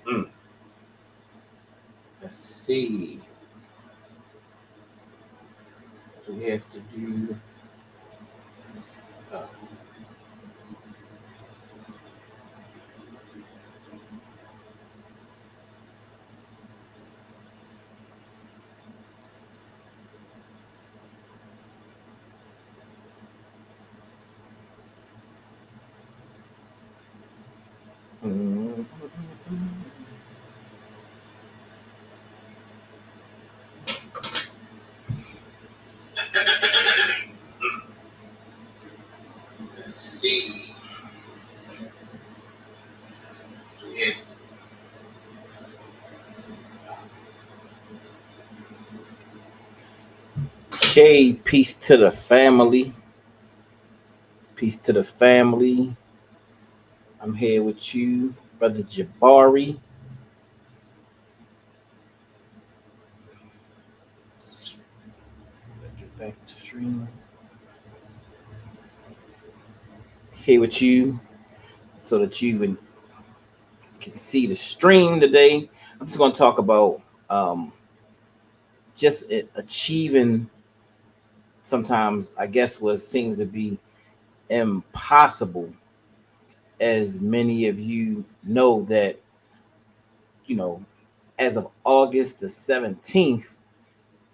Mm, let's see. We have to do. Uh, mm, let's see. We have okay. Peace to the family. Peace to the family. I'm here with you, brother Jabari. Let's get back to stream. Here with you so that can see the stream today. I'm just going to talk about um, just achieving sometimes, I guess, what seems to be impossible. As many of you know, that, you know, as of August the 17th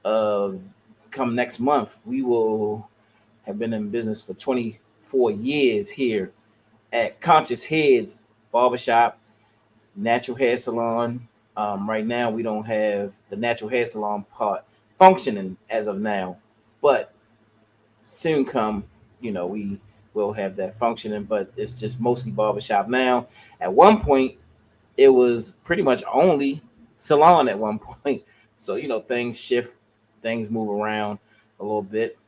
of come next month, we will have been in business for 24 years here at Conscious Heads Barbershop, Natural Hair Salon. Right now, we don't have the natural hair salon part functioning as of now, but soon come, we will have that functioning. But it's just mostly barbershop now. At one point, it was pretty much only salon at one point. So things shift, things move around a little bit.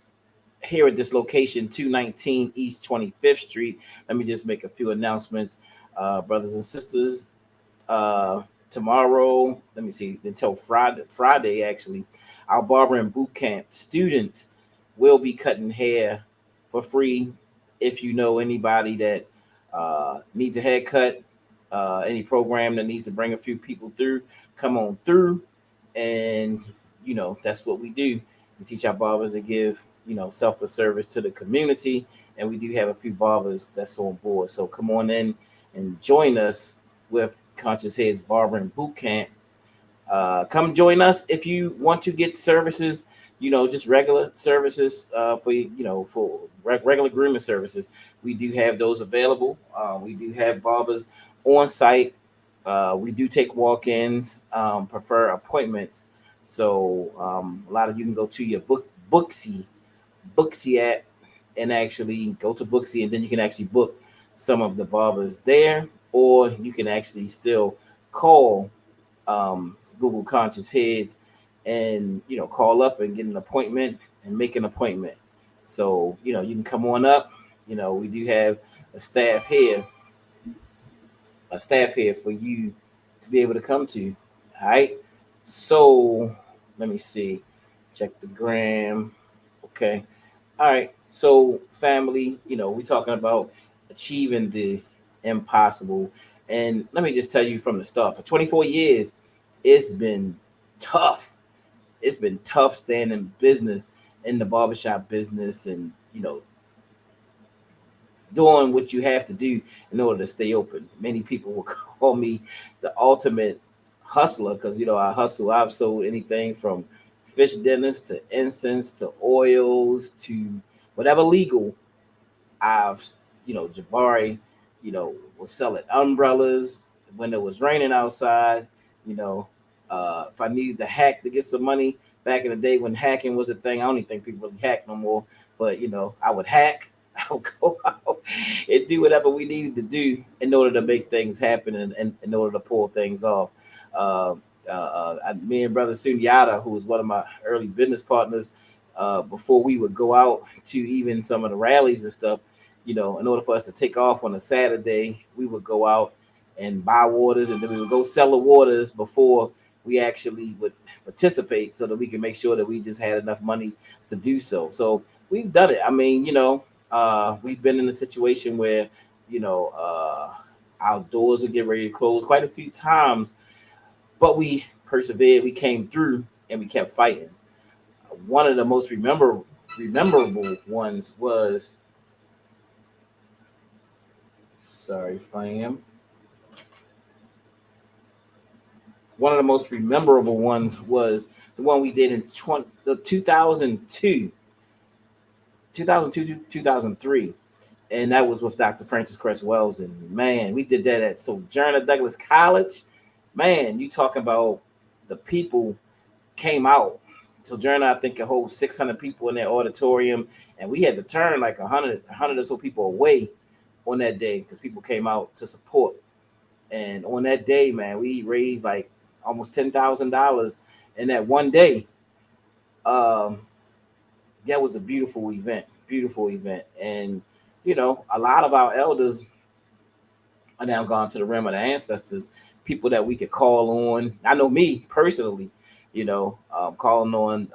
Here at this location, 219 East 25th Street. Let me just make a few announcements, brothers and sisters. Tomorrow, let me see, until Friday actually, our barber and boot camp students will be cutting hair for free. If you know anybody that needs a haircut, any program that needs to bring a few people through, come on through. And that's what we do. We teach our barbers to give selfless service to the community, and we do have a few barbers that's on board. So come on in and join us with Conscious Heads Barber and Boot Camp. Come join us if you want to get services, just regular services for regular grooming services. We do have those available. We do have barbers on site. We do take walk-ins, prefer appointments. So a lot of you can go to your Booksy app and actually go to Booksy, and then you can actually book some of the barbers there, or you can actually still call Google Conscious Heads and call up and get an appointment and make an appointment. So you can come on up. We do have a staff here, for you to be able to come to. All right. So let me see. Check the gram. Okay. All right. So family, we're talking about achieving the impossible. And let me just tell you from the start, for 24 years, it's been tough. It's been tough staying in business, in the barbershop business, and doing what you have to do in order to stay open. Many people will call me the ultimate hustler because I hustle. I've sold anything from fish dinners to incense to oils to whatever legal. I've Jabari, was selling umbrellas when it was raining outside. You know, if I needed to hack to get some money back in the day when hacking was a thing, I don't even think people really hack no more. But I would hack. I would go out and do whatever we needed to do in order to make things happen and in order to pull things off. Me and brother Sunyata, who was one of my early business partners, before we would go out to even some of the rallies and stuff, in order for us to take off on a Saturday, we would go out and buy waters, and then we would go sell the waters before we actually would participate, so that we can make sure that we just had enough money to do so. So we've done it. I mean, we've been in a situation where, you know, uh, Our doors would get ready to close quite a few times, but we persevered. We came through and we kept fighting. One of the most rememberable ones was, sorry, fam. One of the most memorable ones was the one we did in 2002, 2003. And that was with Dr. Francis Cress Wells. And man, we did that at Sojourner Douglas College. Man, you talking about the people came out. Sojourner, I think, it holds 600 people in their auditorium. And we had to turn like 100 or so people away on that day because people came out to support. And on that day, man, we raised like almost $10,000 in that one day. That was a beautiful event, and a lot of our elders are now gone to the realm of the ancestors. People that we could call on. I know me personally, calling on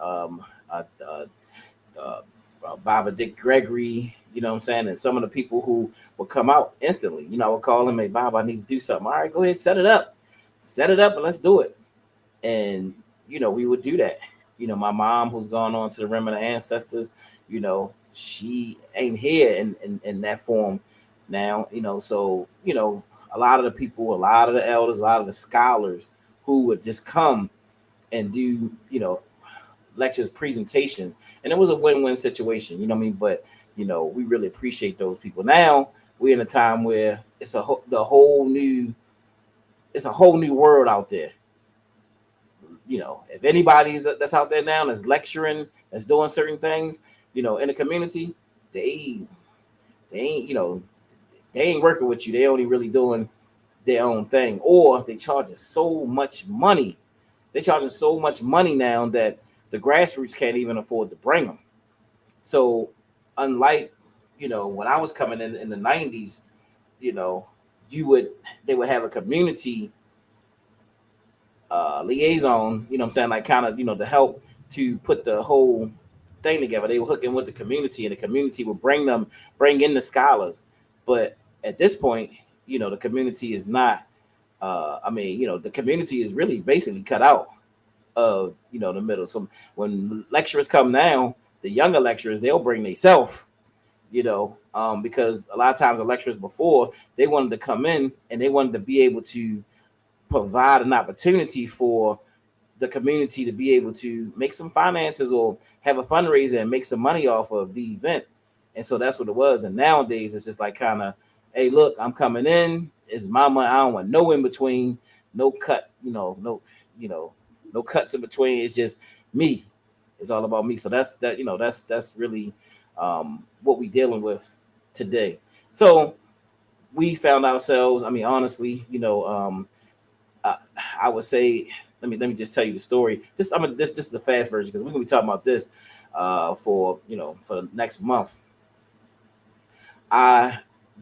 Baba Dick Gregory. You know what I'm saying? And some of the people who will come out instantly. I would call him, hey, Bob, I need to do something. All right, go ahead, set it up, and let's do it. And we would do that. My mom, who's gone on to the realm of the ancestors, she ain't here in that form now. So a lot of the people, a lot of the elders, a lot of the scholars who would just come and do lectures, presentations, and it was a win-win situation. But we really appreciate those people. Now we're in a time where it's a whole new world out there. If anybody's that's out there now that's lecturing, that's doing certain things, in the community, they ain't working with you. They only really doing their own thing, or they charging so much money. They're charging so much money now that the grassroots can't even afford to bring them. So unlike, when I was coming in the 90s, they would have a community liaison, I'm saying, like kind of, to help to put the whole thing together. They were hooking with the community, and the community would bring in the scholars. But at this point, the community is not, the community is really basically cut out of, the middle. So when lecturers come now, the younger lecturers, they'll bring themselves, because a lot of times the lecturers before, they wanted to come in and they wanted to be able to provide an opportunity for the community to be able to make some finances or have a fundraiser and make some money off of the event. And so that's what it was. And nowadays it's just like kind of, hey, look, I'm coming in. It's my money. I don't want no in between, no cut, no cuts in between. It's just me. It's all about me. So that's really what we're dealing with today. So we found ourselves, honestly, I would say, let me just tell you the story. This is the fast version because we're gonna be talking about this for the next month. I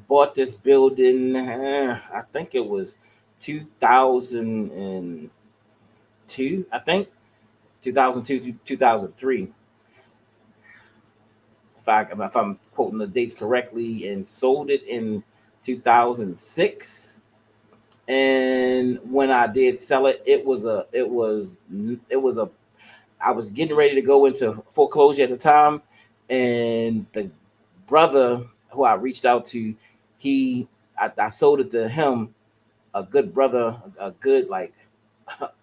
bought this building. I think it was 2002. I think 2002 to 2003. If I'm quoting the dates correctly, and sold it in 2006. And when I did sell it, I was getting ready to go into foreclosure at the time, and the brother who I reached out to, I sold it to him, a good brother, a good like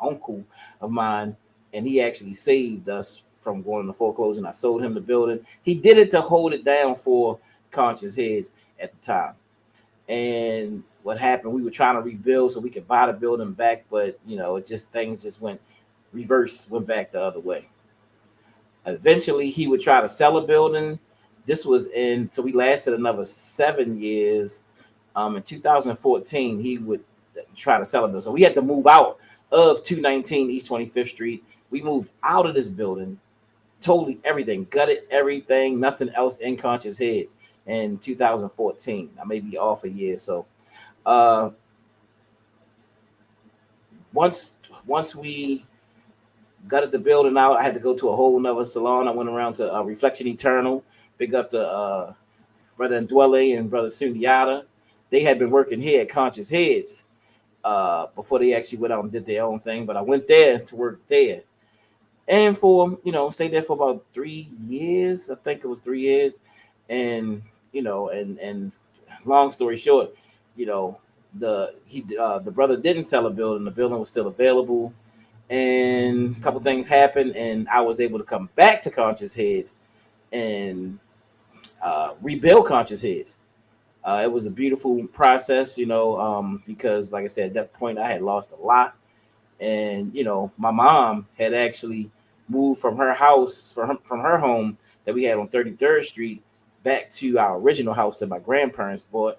uncle of mine, and he actually saved us from going into foreclosure. And I sold him the building. He did it to hold it down for Conscious Heads at the time. And what happened, we were trying to rebuild so we could buy the building back, but things just went back the other way. Eventually he would try to sell a building. So we lasted another 7 years. In 2014 he would try to sell a building. So we had to move out of 219 East 25th Street. We moved out of this building, totally everything, gutted everything, nothing else in Conscious Heads. In 2014, I may be off a year. So once we gutted the building out, I had to go to a whole nother salon. I went around to Reflection Eternal, pick up the Brother Ndwele and Brother Sundiata. they had been working here at Conscious Heads before they actually went out and did their own thing. But I went there to work there, and for stayed there for about 3 years. I think it was 3 years, and and long story short, you know the brother didn't sell a building. The building was still available, and a couple things happened, and I was able to come back to Conscious Heads and rebuild Conscious Heads. It was a beautiful process, because like I said, at that point I had lost a lot, and my mom had actually moved from her house from her home that we had on 33rd Street back to our original house that my grandparents bought,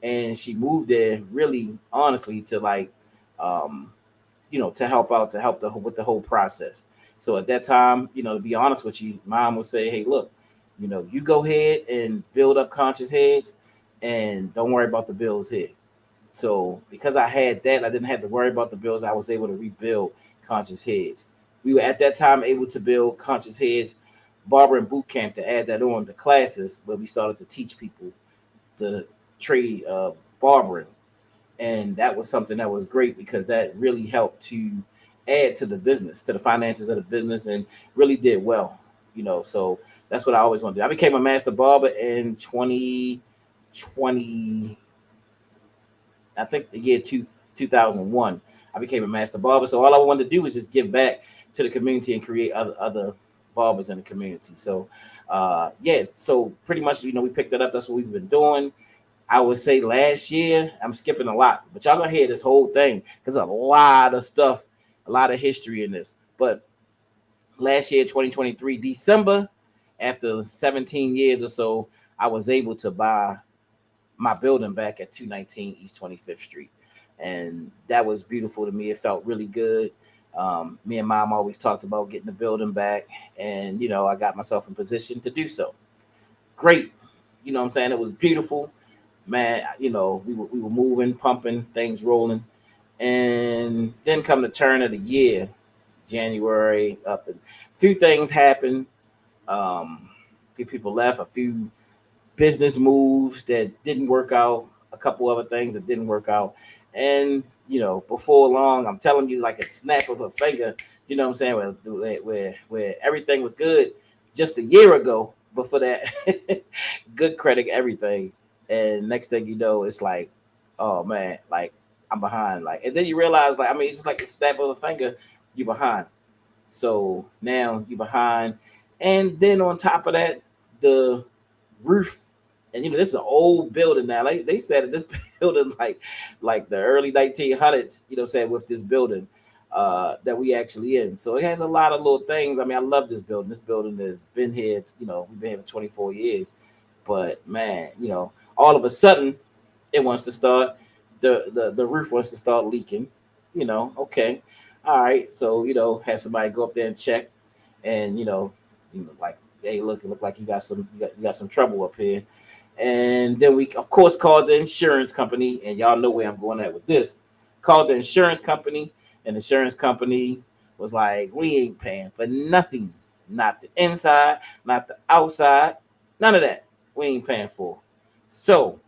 and she moved there really honestly to like to help out, to help with the whole process. So at that time, to be honest with you, mom would say, hey, look, you go ahead and build up Conscious Heads and don't worry about the bills here. So because I had that, I didn't have to worry about the bills. I was able to rebuild Conscious Heads. We were at that time able to build Conscious Heads Barber and Boot Camp, to add that on to classes where we started to teach people the trade of barbering. And that was something that was great because that really helped to add to the business, to the finances of the business, and really did well. So that's what I always wanted to do. I became a master barber in 2020. I think the year 2001, I became a master barber. So all I wanted to do was just give back to the community and create other barbers in the community. So yeah, so pretty much, we picked it up. That's what we've been doing. I would say last year, I'm skipping a lot, but y'all gonna hear this whole thing because a lot of stuff, a lot of history in this. But last year, 2023, December, after 17 years or so, I was able to buy my building back at 219 East 25th Street. And that was beautiful to me. It felt really good. Me and mom always talked about getting the building back, and I got myself in position to do so. Great. What I'm saying? It was beautiful. Man, we were moving, pumping, things rolling. And then come the turn of the year, January up, and a few things happened. A few people left, a few business moves that didn't work out, a couple other things that didn't work out. And, before long, I'm telling you, like a snap of a finger, what I'm saying, where everything was good just a year ago, before that, good credit, everything. And next thing you know, it's like, oh man, like I'm behind. Like, and then you realize, like, I mean, it's just like a snap of a finger, you're behind. So now you're behind. And then on top of that, the roof, and this is an old building now. Like they said, this building, like the early 1900s, what I'm saying, with this building that we actually in. So it has a lot of little things. I mean, I love this building. This building has been here, we've been here for 24 years. But man, all of a sudden it wants to start, the roof wants to start leaking. Okay. All right. So, have somebody go up there and check, and like, hey, look, it look like you got some trouble up here. And then we of course called the insurance company, and y'all know where I'm going at with this. Called the insurance company, and the insurance company was like, we ain't paying for nothing. Not the inside, not the outside, none of that. We ain't paying for. So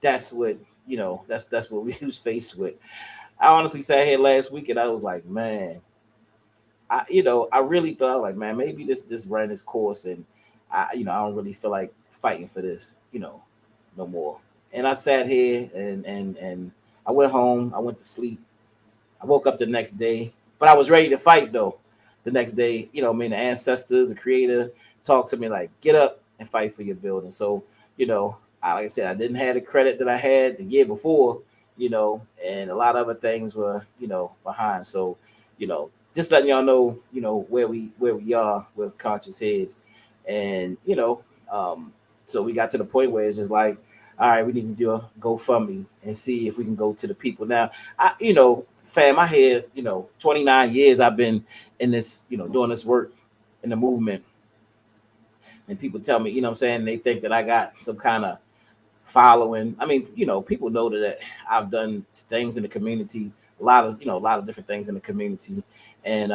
that's what that's what we was faced with. I honestly sat here last week and I was like, man, I really thought, like, man, maybe this ran its course, and I don't really feel like fighting for this, no more. And I sat here and I went home. I went to sleep. I woke up the next day, but I was ready to fight though. The next day, I mean, the ancestors, the creator talked to me like, get up and fight for your building. So, like I said, I didn't have the credit that I had the year before, and a lot of other things were, behind. So, just letting y'all know, where we are with Conscious Heads. And, so we got to the point where it's just like, all right, we need to do a GoFundMe and see if we can go to the people. Now, fam, I had, 29 years I've been in this, doing this work in the movement. And people tell me, what I'm saying, they think that I got some kind of following. I mean, people know that I've done things in the community, a lot of different things in the community. And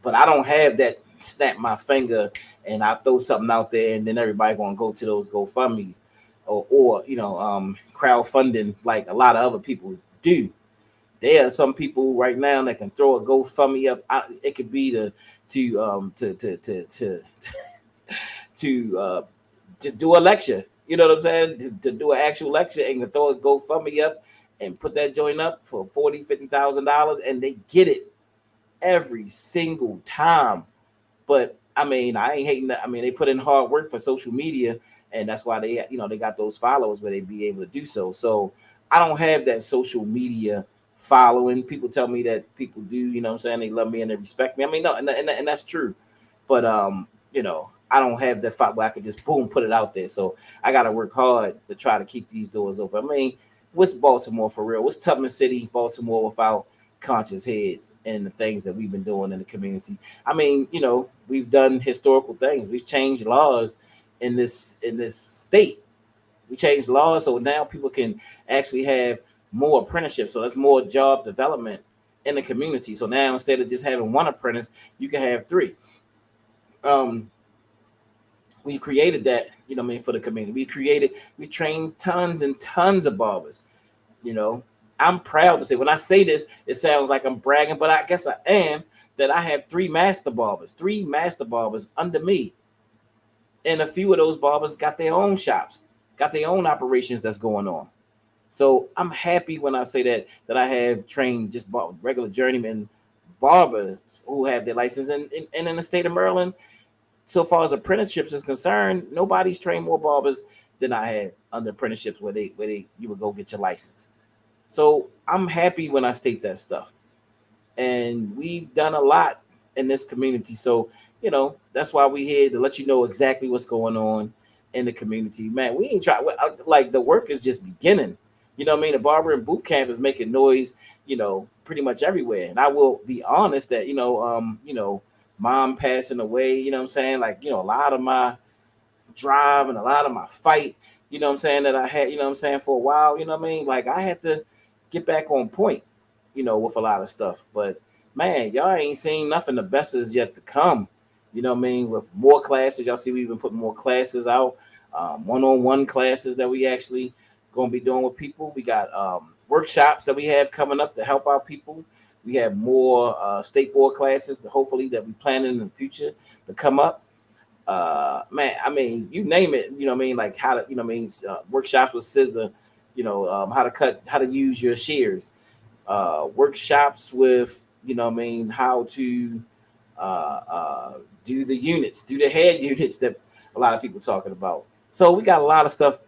but I don't have that snap my finger and I throw something out there and then everybody gonna go to those GoFundMes. or crowdfunding like a lot of other people do. There are some people right now that can throw a GoFundMe up. It could be to to uh, to do a lecture. You know what I'm saying? To do an actual lecture and can throw a GoFundMe up and put that joint up for $40,000, $50,000, and they get it every single time. But I mean, I ain't hating that. I mean, they put in hard work for social media, and that's why they got those followers where they be able to do so. So I don't have that social media following. People tell me that people do. You know what I'm saying? They love me and they respect me. I mean, no, and that's true. But I don't have that fight where I could just boom put it out there. So I got to work hard to try to keep these doors open. I mean, what's Baltimore for real? What's Tubman City, Baltimore without conscious heads and the things that we've been doing in the community? I mean, we've done historical things. We've changed laws in this state. We changed laws so now people can actually have more apprenticeships. So that's more job development in the community. So now instead of just having one apprentice, you can have three. Um, we created that, for the community. We trained tons and tons of barbers. You know, I'm proud to say, when I say this, it sounds like I'm bragging, but I guess I am, that I have three master barbers under me. And a few of those barbers got their own shops, got their own operations that's going on. So I'm happy when I say that I have trained just regular journeyman barbers who have their license. And in the state of Maryland, so far as apprenticeships is concerned, nobody's trained more barbers than I had under apprenticeships where you would go get your license. So I'm happy when I state that stuff. And we've done a lot in this community. So, that's why we're here to let you know exactly what's going on in the community. Man, we ain't try like the work is just beginning. You know what I mean? The barber and boot camp is making noise, pretty much everywhere. And I will be honest that, mom passing away, you know what I'm saying? Like, a lot of my drive and a lot of my fight, you know what I'm saying, that I had, you know what I'm saying, for a while, you know what I mean? Like I had to get back on point, with a lot of stuff. But man, y'all ain't seen nothing. The best is yet to come. You know what I mean? With more classes, y'all see we've been putting more classes out, one-on-one classes that we actually gonna be doing with people. We got workshops that we have coming up to help out people. We have more state board classes that hopefully that we planning in the future to come up. Man, I mean, you name it, you know what I mean? Like how to, workshops with scissor, how to use your shears, workshops with, how to do the units, do the head units that a lot of people talking about. So we got a lot of stuff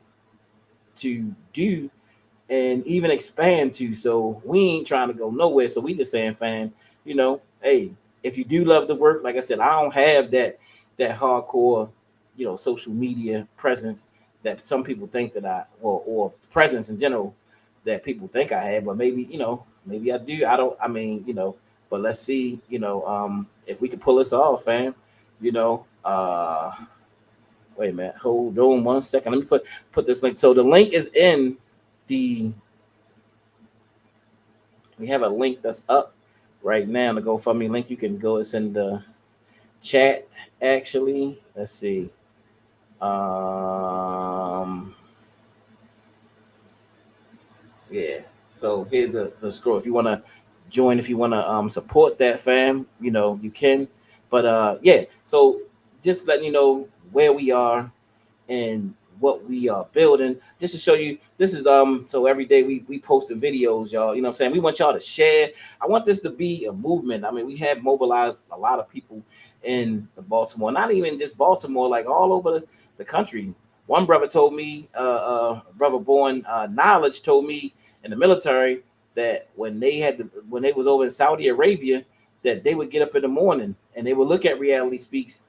to do and even expand to. So we ain't trying to go nowhere. So we just saying, fam, hey, if you do love the work, like I said, I don't have that hardcore, social media presence that some people think that or presence in general that people think I have, but maybe, maybe I do. I don't, I mean, but let's see, if we can pull this off, fam, wait a minute, hold on 1 second. Let me put this link. So the link is in we have a link that's up right now, the GoFundMe link. You can go, it's in the chat actually. Let's see. Yeah. So here's the scroll. If you want to join, if you want to support that, fam, you can. But yeah. So just letting you know where we are and what we are building, just to show you. This is so every day we posting videos, y'all. You know what I'm saying? We want y'all to share. I want this to be a movement. I mean, we have mobilized a lot of people in the Baltimore, not even just Baltimore, like all over the country. One brother told me, brother born knowledge told me in the military that when they was over in Saudi Arabia, that they would get up in the morning and they would look at Reality Speaks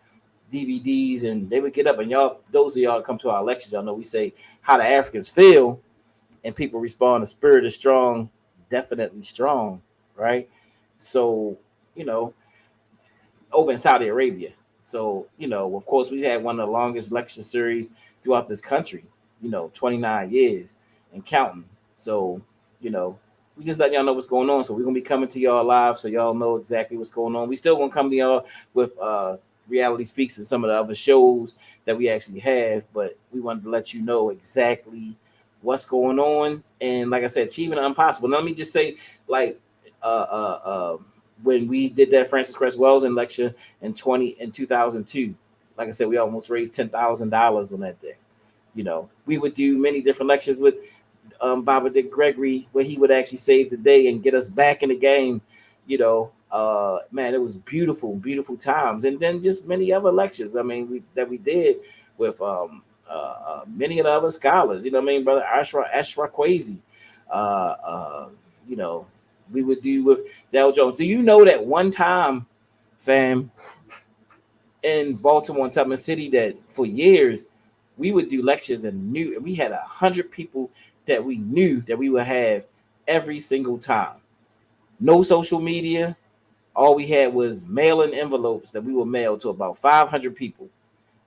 DVDs and they would get up, and y'all, those of y'all come to our lectures, y'all know we say how the Africans feel, and people respond, the spirit is strong, definitely strong, right? So, over in Saudi Arabia. So, of course, we had one of the longest lecture series throughout this country, 29 years and counting. So, we just letting y'all know what's going on. So we're gonna be coming to y'all live so y'all know exactly what's going on. We still gonna come to y'all with Reality Speaks and some of the other shows that we actually have, but we wanted to let you know exactly what's going on. And like I said, achieving the impossible. Now, let me just say, like, uh, uh, uh, when we did that Francis Cress Welsing lecture in 2002, like I said, we almost raised $10,000 on that day. We would do many different lectures with Baba Dick Gregory, where he would actually save the day and get us back in the game. Man, it was beautiful, beautiful times, and then just many other lectures. I mean, we did with many of the other scholars. You know what I mean, brother Ashra Kwesi. Uh, uh, you know, we would do with Dale Jones. Do you know that one time, fam, in Baltimore and Tubman City, that for years we would do lectures and we had 100 people that we knew that we would have every single time. No social media. All we had was mailing envelopes that we would mail to about 500 people,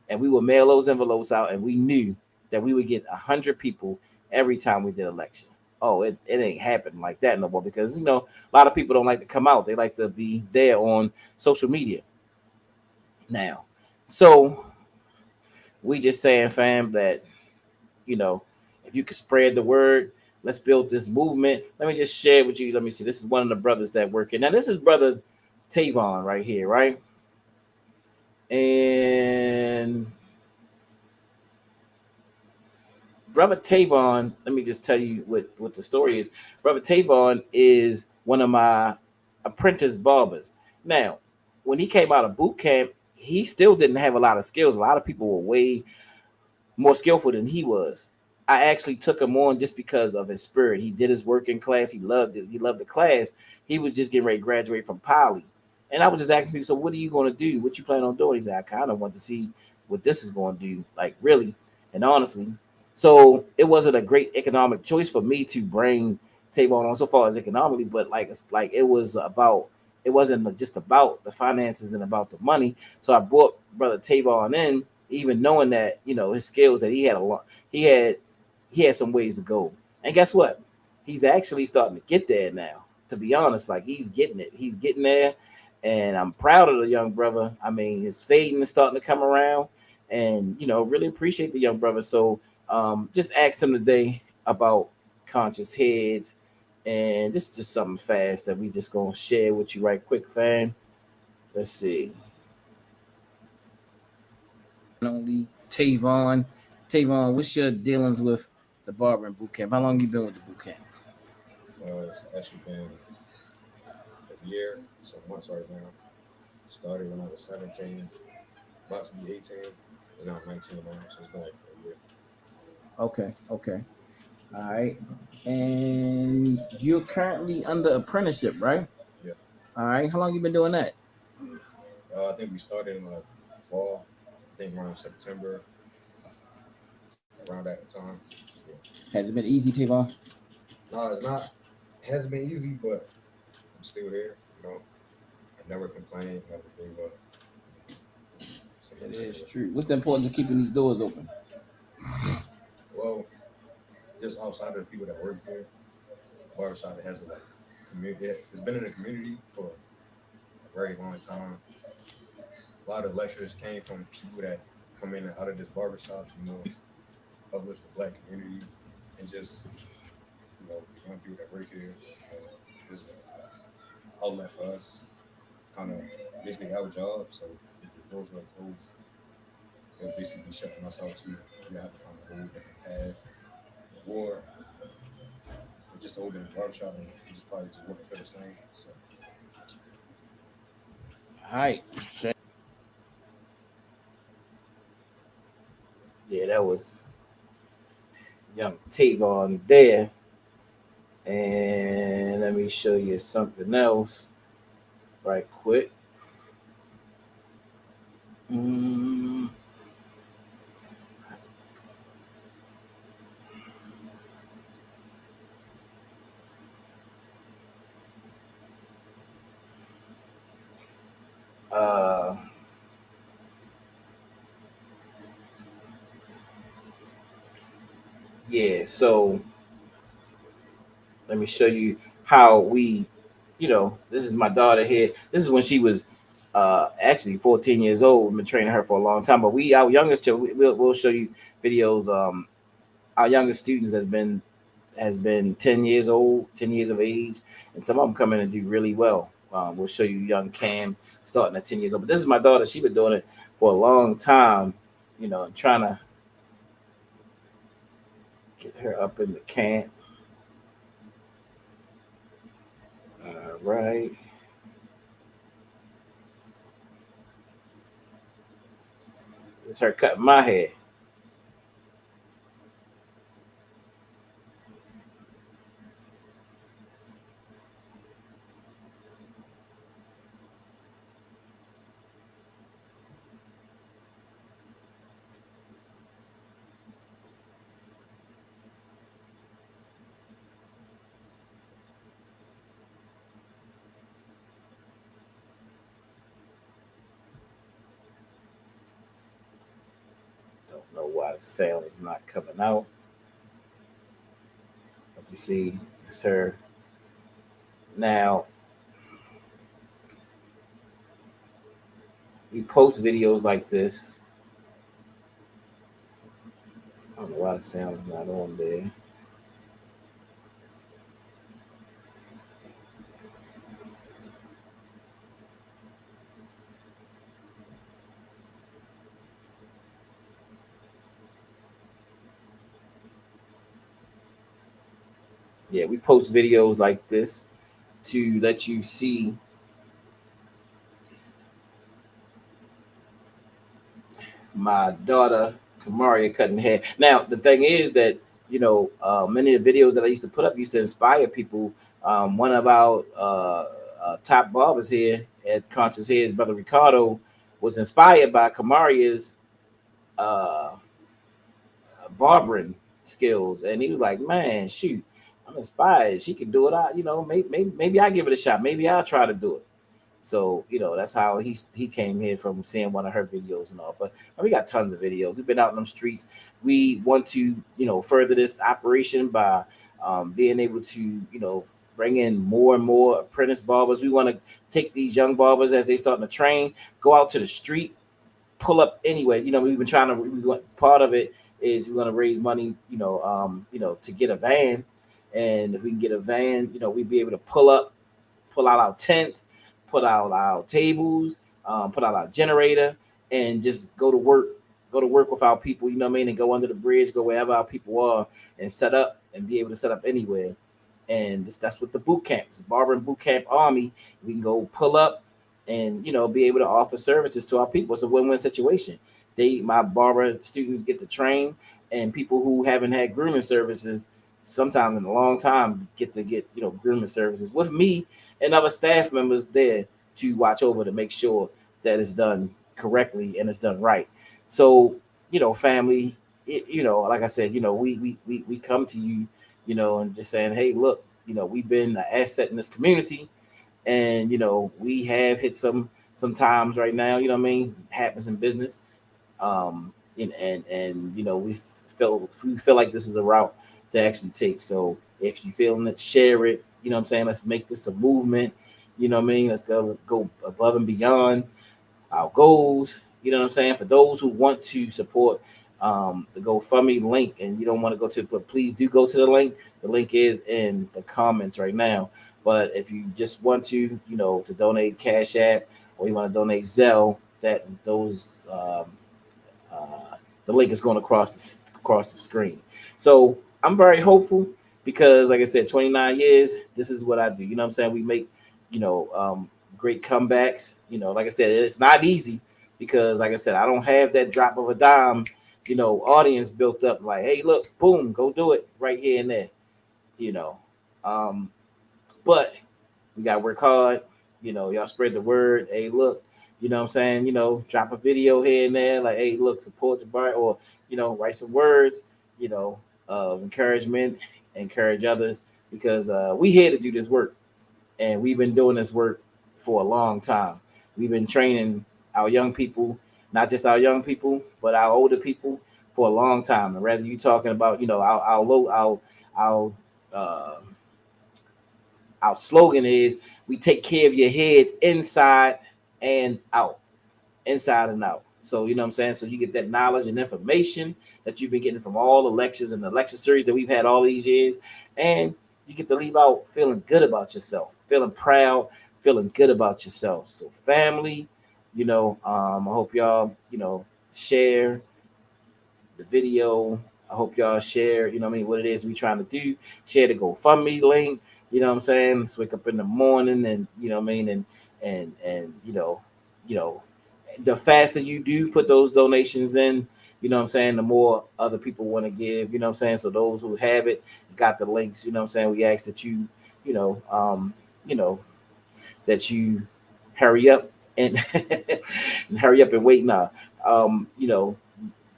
and we would mail those envelopes out, and we knew that we would get 100 people every time we did a lecture. Oh, it ain't happening like that no more, because a lot of people don't like to come out. They like to be there on social media now. So we just saying, fam, that you know, if you could spread the word, let's build this movement. Let me just share with you. Let me see. This is one of the brothers that work here. Now, this is brother Tavon right here, right? And brother Tavon, let me just tell you what the story is. Brother Tavon is one of my apprentice barbers. Now, when he came out of boot camp, he still didn't have a lot of skills. A lot of people were way more skillful than he was. I actually took him on just because of his spirit. He did his work in class. He loved it. He loved the class. He was just getting ready to graduate from Poly. And I was just asking people, so what are you going to do? What you plan on doing? He said, I kind of want to see what this is going to do. Like, really and honestly. So it wasn't a great economic choice for me to bring Tavon on so far as economically, but it wasn't just about the finances and about the money. So I brought brother Tavon in, even knowing that his skills, that he had he had some ways to go. And guess what? He's actually starting to get there now. To be honest, like, he's getting it. He's getting there, and I'm proud of the young brother. I mean, his fading is starting to come around, and really appreciate the young brother. So just ask him today about conscious heads, and this is just something fast that we just gonna share with you right quick, fam. Let's see. Only Tavon. Tavon, what's your dealings with the barber and boot camp? How long you been with the boot camp? It's actually been a year, some months right now. Started when I was 17, about to be 18, and now I'm 19 now, so it's been like a year. Okay, okay. All right. And you're currently under apprenticeship, right? Yeah. All right. How long you been doing that? I think we started in like fall, I think around September, around that time. Yeah. Has it been easy, Tavon? No, it's not. It hasn't been easy, but I'm still here. I never complained, never gave up. So It I'm still is here. true. What's the importance of keeping these doors open? Well, just outside of the people that work here, barbershop has a like community. It's been in the community for a very long time. A lot of lecturers came from people that come in and out of this barbershop to uplift the black community and just the young people that work here. This is an outlet for us, kind of basically our job. So if the doors were closed, they'll basically be shutting us out too. We have to find a whole different path, or just open a barbershop and just probably just working for the same. So All right. Yeah, that was young Tavon there. And let me show you something else right quick. Mm, uh, yeah, so let me show you how this is my daughter here. This is when she was actually 14 years old. We've been training her for a long time. But our youngest child, we'll show you videos. Our youngest students has been 10 years old, 10 years of age, and some of them come in and do really well. We'll show you young Cam starting at 10 years old. But this is my daughter. She's been doing it for a long time, and trying to get her up in the camp. Right. It's her cutting my hair. Don't know why the sound is not coming out. But you see, it's her. Now, we post videos like this. I don't know why the sound is not on there. Yeah, we post videos like this to let you see my daughter Kamaria cutting hair. Now the thing is that many of the videos that I used to put up used to inspire people. One of our top barbers here at Conscious Hair's brother Ricardo was inspired by Kamaria's uh, barbering skills, and he was like, "Man, shoot, I'm inspired. She can do it. Maybe I give it a shot. Maybe I'll try to do it." So that's how he came here from seeing one of her videos and all. But we got tons of videos. We've been out in them streets. We want to further this operation by being able to bring in more and more apprentice barbers. We want to take these young barbers as they starting to train, go out to the street, pull up anyway. We've been trying to. Part of it is we want to raise money. To get a van, and if we can get a van, we'd be able to pull out our tents, put out our tables, put out our generator, and just go to work. Go to work with our people, you know what I mean, and go under the bridge, go wherever our people are, and set up and be able to set up anywhere. And that's what the boot camp is, Barber and Boot Camp Army. We can go pull up and be able to offer services to our people. It's a win-win situation. My barber students get to train, and people who haven't had grooming services sometime in a long time get grooming services with me and other staff members there to watch over to make sure that it's done correctly and it's done right. So family, like I said, we come to you, and just saying, hey, look, we've been an asset in this community, and we have hit some times right now, what I mean, happens in business. And we feel like this is a route to actually take. So if you feeling it, share it. What I'm saying, let's make this a movement. What I mean, let's go above and beyond our goals. What I'm saying, for those who want to support the GoFundMe link, and you don't want to go to, but please do go to the link. The link is in the comments right now. But if you just want to donate Cash App, or you want to donate Zelle, the link is going across the screen. So I'm very hopeful because, like I said, 29 years. This is what I do. What I'm saying, we make great comebacks. Like I said, it's not easy because, like I said, I don't have that drop of a dime, audience built up. Like, hey, look, boom, go do it right here and there. You know, um, but we got to work hard. Y'all spread the word. Hey, look, what I'm saying, drop a video here and there. Like, hey, look, support Jabari, or, write some words, of encouragement, encourage others, because we here to do this work. And we've been doing this work for a long time. We've been training our young people, not just our young people, but our older people for a long time. And rather you talking about, our uh, our slogan is, we take care of your head inside and out, inside and out. So, you know what I'm saying? So you get that knowledge and information that you've been getting from all the lectures and the lecture series that we've had all these years. And you get to leave out feeling good about yourself, feeling proud, feeling good about yourself. So family, I hope y'all, share the video. I hope y'all share, what it is we trying to do. Share the GoFundMe link, you know what I'm saying? Let's wake up in the morning and, you know, the faster you do put those donations in, the more other people want to give, So those who have it, got the links, We ask that you know, you know, that you hurry up and, and hurry up and wait now. Um, you know,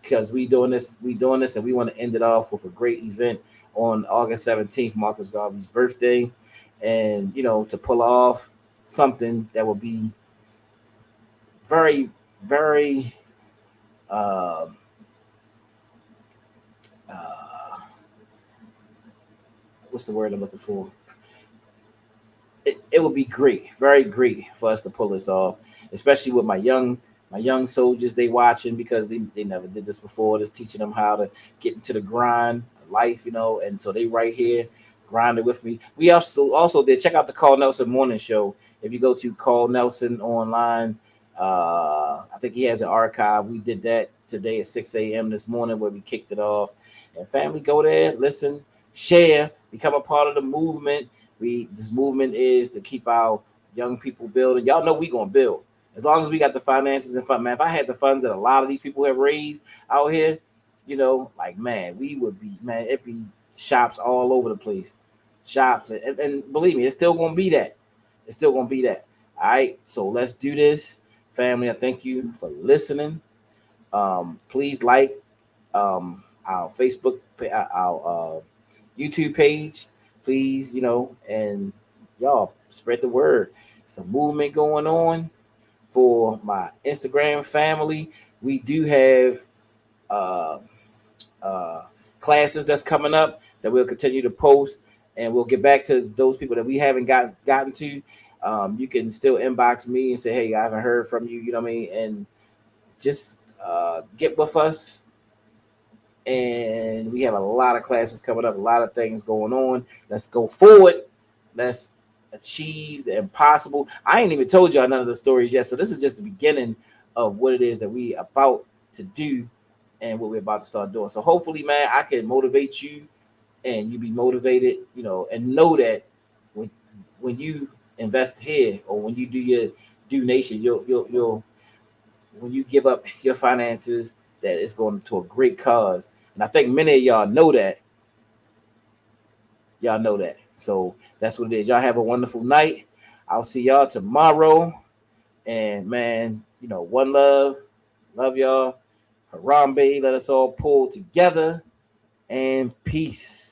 because we doing this and we want to end it off with a great event on August 17th, Marcus Garvey's birthday. And, to pull off something that will be very, very uh, uh, what's the word I'm looking for? It would be great, very great for us to pull this off, especially with my young soldiers. They watching because they never did this before. Just teaching them how to get into the grind of life, and so they right here grinding with me. We also did check out the Carl Nelson morning show. If you go to Carl Nelson online, I think he has an archive. We did that today at 6 a.m. this morning where we kicked it off. And family, go there, listen, share, become a part of the movement. This movement is to keep our young people building. Y'all know we gonna build as long as we got the finances and fund. Man, if I had the funds that a lot of these people have raised out here, like man, we would be it'd be shops all over the place, shops, and believe me, it's still gonna be that. It's still gonna be that. All right, so let's do this, family. I thank you for listening. Please like our Facebook, our YouTube page, please, and y'all spread the word. It's a movement going on for my Instagram family. We do have uh, uh, classes that's coming up that we'll continue to post, and we'll get back to those people that we haven't gotten to. You can still inbox me and say, "Hey, I haven't heard from you." You know what I mean? And just get with us. And we have a lot of classes coming up, a lot of things going on. Let's go forward. Let's achieve the impossible. I ain't even told y'all none of the stories yet, so this is just the beginning of what it is that we about to do and what we're about to start doing. So hopefully, man, I can motivate you and you be motivated, and know that when you invest here or when you do your donation, you'll when you give up your finances, that it's going to a great cause. And I think many of y'all know that. Y'all know that. So that's what it is. Y'all have a wonderful night. I'll see y'all tomorrow. And man, one love. Love y'all. Harambe, let us all pull together. And peace.